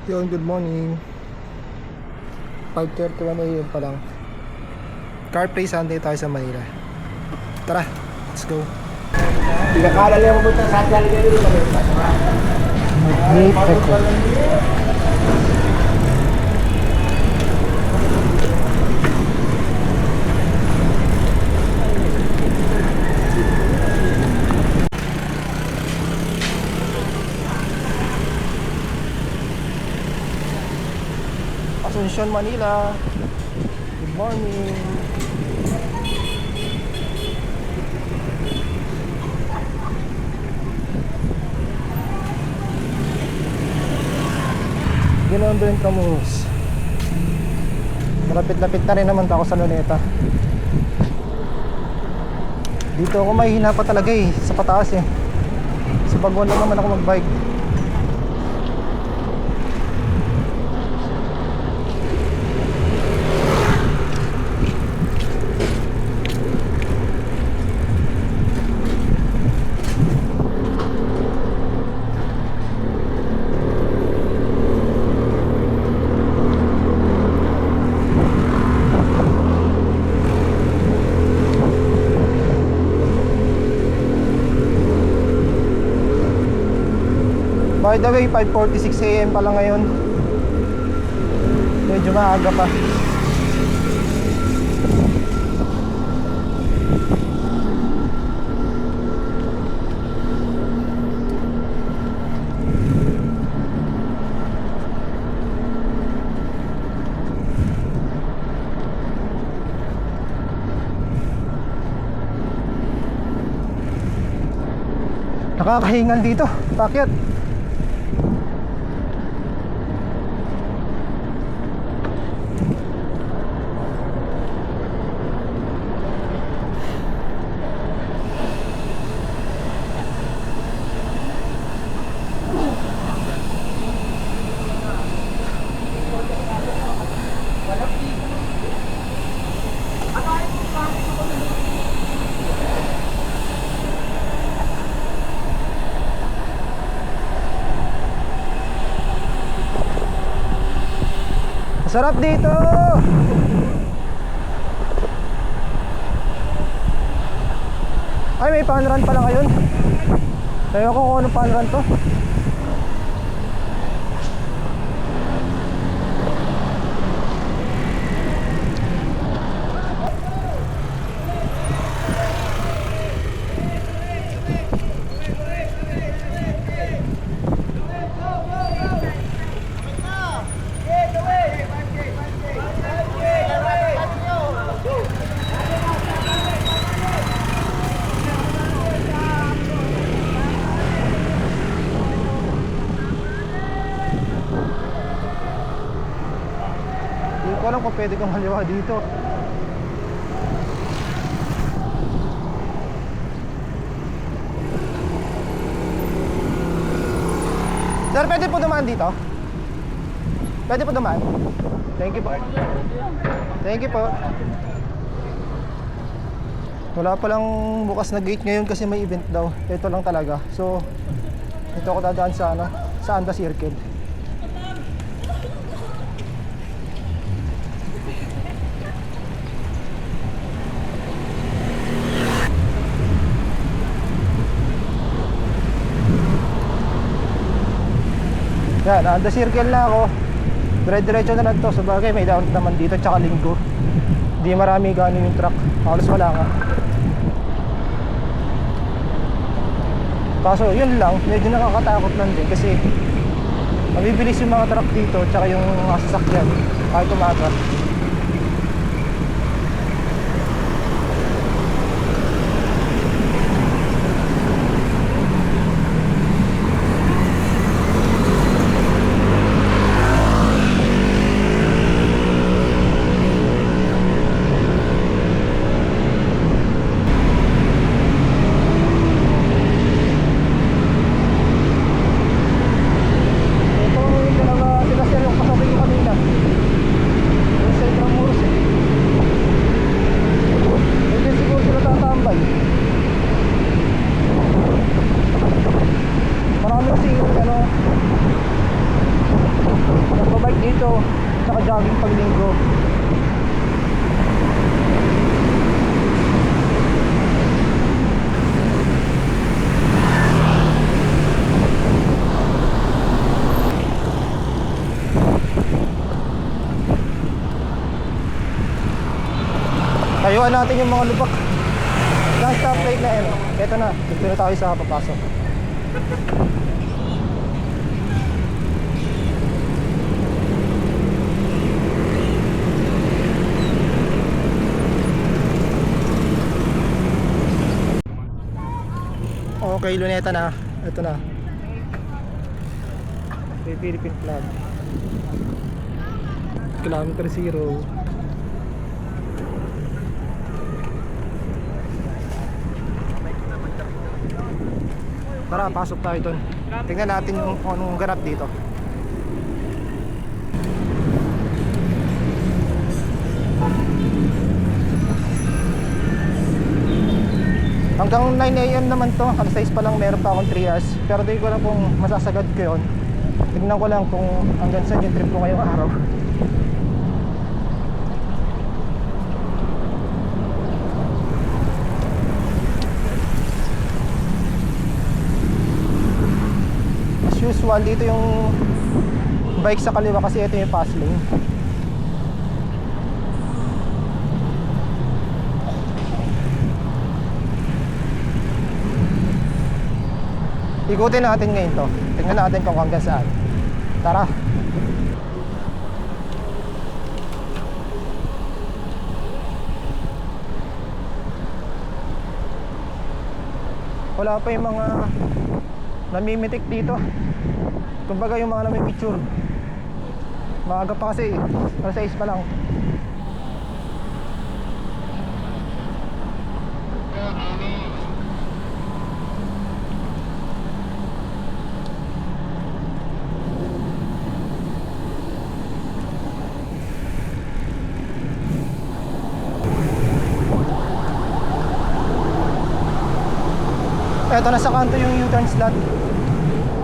Yun, good morning. 5:31 AM pa lang. CarPlay Sunday tayo sa Manila. Tara, let's go. Pinakala niya mabuta sa atin dito Mag-meet ako. Asuncion, Manila. Good morning. Ginoon doon Camus. Malapit-lapit na rin naman ako sa Luneta. Dito ako mahihina pa talaga sa pataas Sa Baguan lang naman ako magbike. By the way, 5:46 AM pa lang ngayon. Medyo maaga pa. Nakakahingal dito, pakyat. Sarap dito. Ay, may panran pala ngayon. Tayo ko kung anong panran to. Hindi ko alam kung pwede kang haliwa dito. Sir, pwede po dumaan dito? Pwede po dumaan? Thank you po. Thank you po. Wala palang bukas na gate ngayon kasi may event daw. Ito lang talaga. So, ito ako dadaan sa sa Anda Circle. Yan, Anda Circle na ako. Dire-diretso na lang to. Sabagay may down naman dito tsaka linggo. Hindi marami ganin yung truck. Halos wala nga. Kaso yun lang, medyo nakakatakot lang din kasi mabibilis yung mga truck dito tsaka yung mga sasakyan kahit umaga. Sabado, saka jogging pag linggo. Tayuan natin yung mga lubak ng stoplight na yan. Ito na, dito na tayo sa papasok. Okay, luneta na. Ito na. May Philippine flag. Kilometer 0. Tara, pasok tayo dun. Tingnan natin yung kung anong ganap dito. Hanggang 9 AM naman to. Alas 6 pa lang meron pa akong trias. Pero di ko lang kung masasagad ko yun. Tignan ko lang kung hanggang saan yung trip ko ngayong araw. As usual, dito yung bike sa kaliwa kasi ito yung fast lane. Ikutin natin ngayon to. Tingnan natin kung hanggang saan. Tara. Wala pa yung mga namimitik dito. Kumbaga yung mga namimicture. Maaga pa kasi. Alas 6 pa lang. Eto, nasa kanto yung U-turn slot.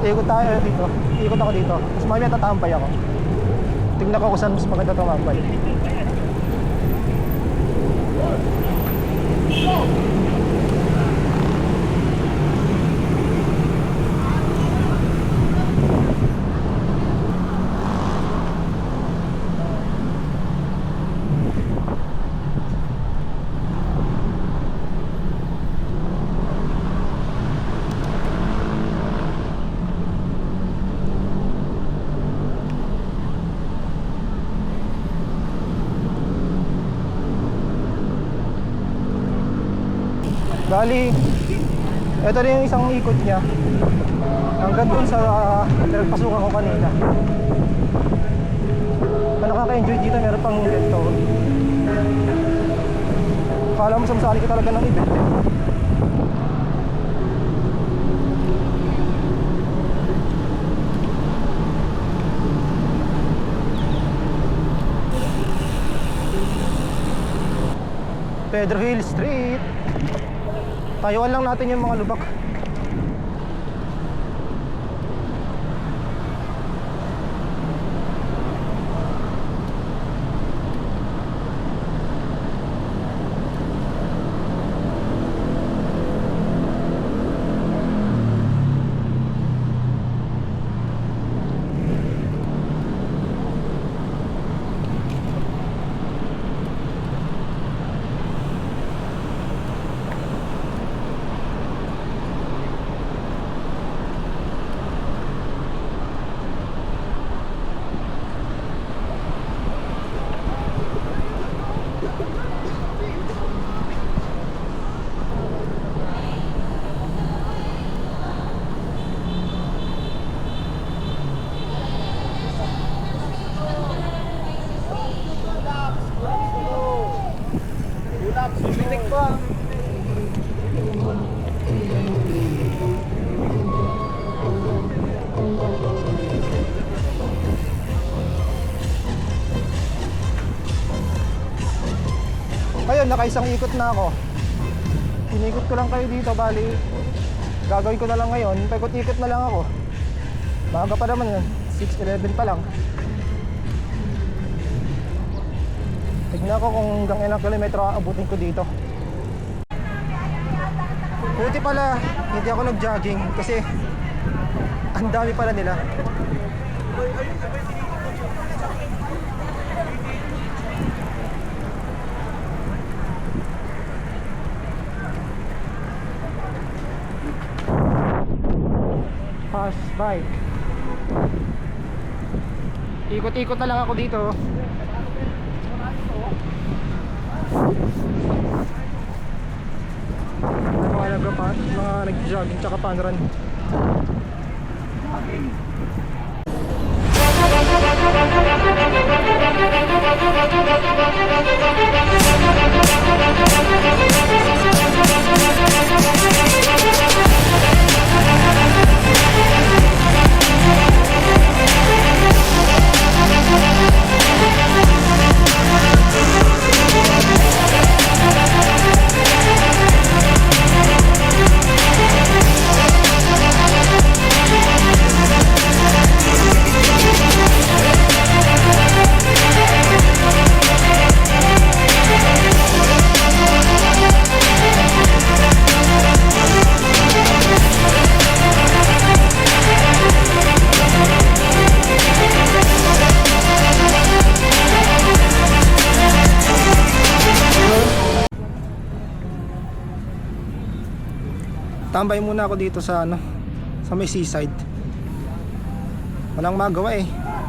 Ikot tayo dito. Ikot ako dito. Mas mamaya tatambay ako. Tingnan ko kung saan mas maganda tumambay. Bali, ito rin yung isang ikot niya. Hanggang dun sa nagpasukan ko kanina. Ang nakaka-enjoy dito, meron pang ganito. Kala mo sumasali ka talaga ng event eh. Pedro Hill Street. Tayuan lang natin yung mga lubak. Ayun, nakaisang ikot na ako. Inikot ko lang kayo dito, bali gagawin ko na lang ngayon, paikot-ikot na lang ako. Maaga pa naman yun, 6:11 pa lang. Tignan ko kung hanggang ilang kilometro aabutin ko dito. Buti pala hindi ako nag-jogging kasi ang dami pala nila. Fast bike. Ikot-ikot na lang ako dito. Mga nag-jogging tsaka fun run. Tambay muna ako dito sa sa may seaside. Walang magawa eh.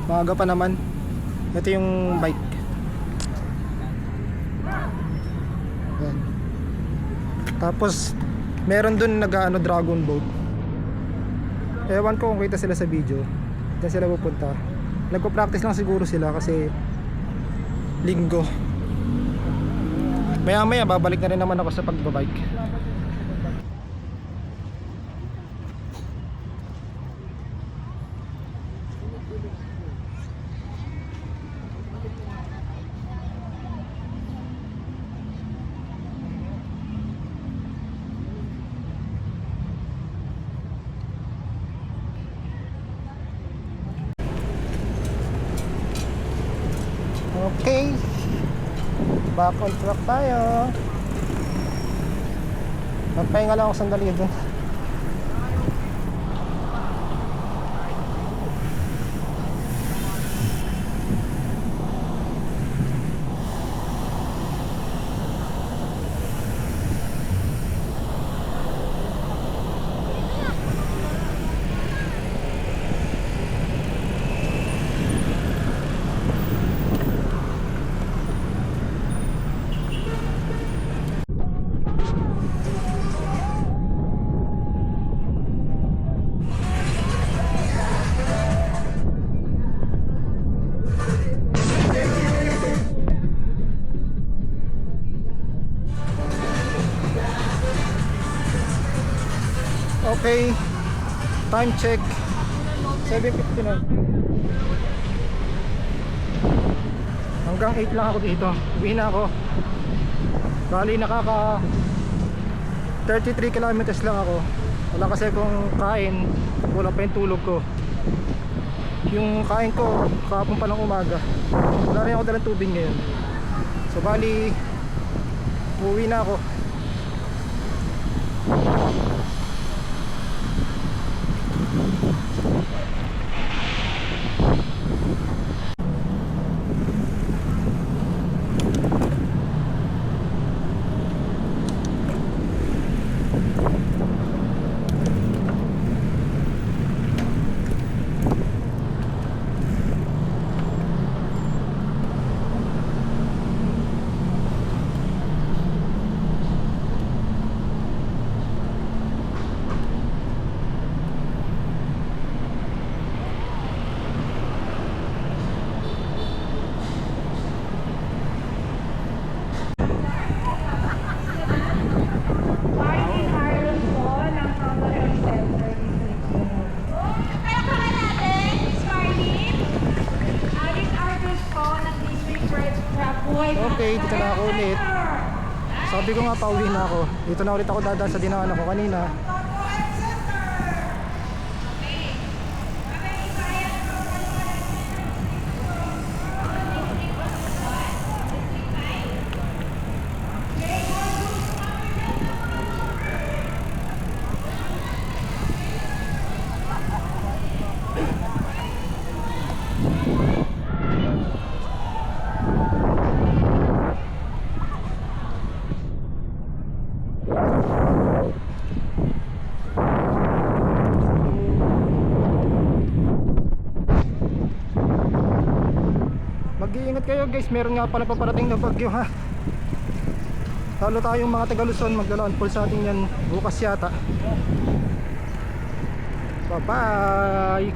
Maaga pa naman. Ito yung bike. Ayan. Tapos meron dun dragon boat. Ewan ko kung kita sila sa video. Diyan sila pupunta. Nagpo-practice lang siguro sila kasi linggo. Maya babalik na rin naman ako sa pagbabike. Okay, back on track tayo. Magpahinga lang ako sandali dun. Okay, time check 7:59. Hanggang 8 lang ako dito. Uwi na ako. Bali nakaka 33 kilometers lang ako. Wala kasi akong kain. Wala pa yung tulog ko. Yung kain ko kahapon pa ng umaga. Wala rin ako dalang tubig ngayon. So bali uwi na ako. Okay, dito na ako ulit. Sabi ko nga pauwi na ako. Dito na ulit ako dadaan sa dinaanan ko kanina. Mag-iingat kayo guys, meron nga pala paparating na bagyo ha. Lalo tayong mga taga Luzon, maglalandfall sa atin yan bukas yata. Bye bye.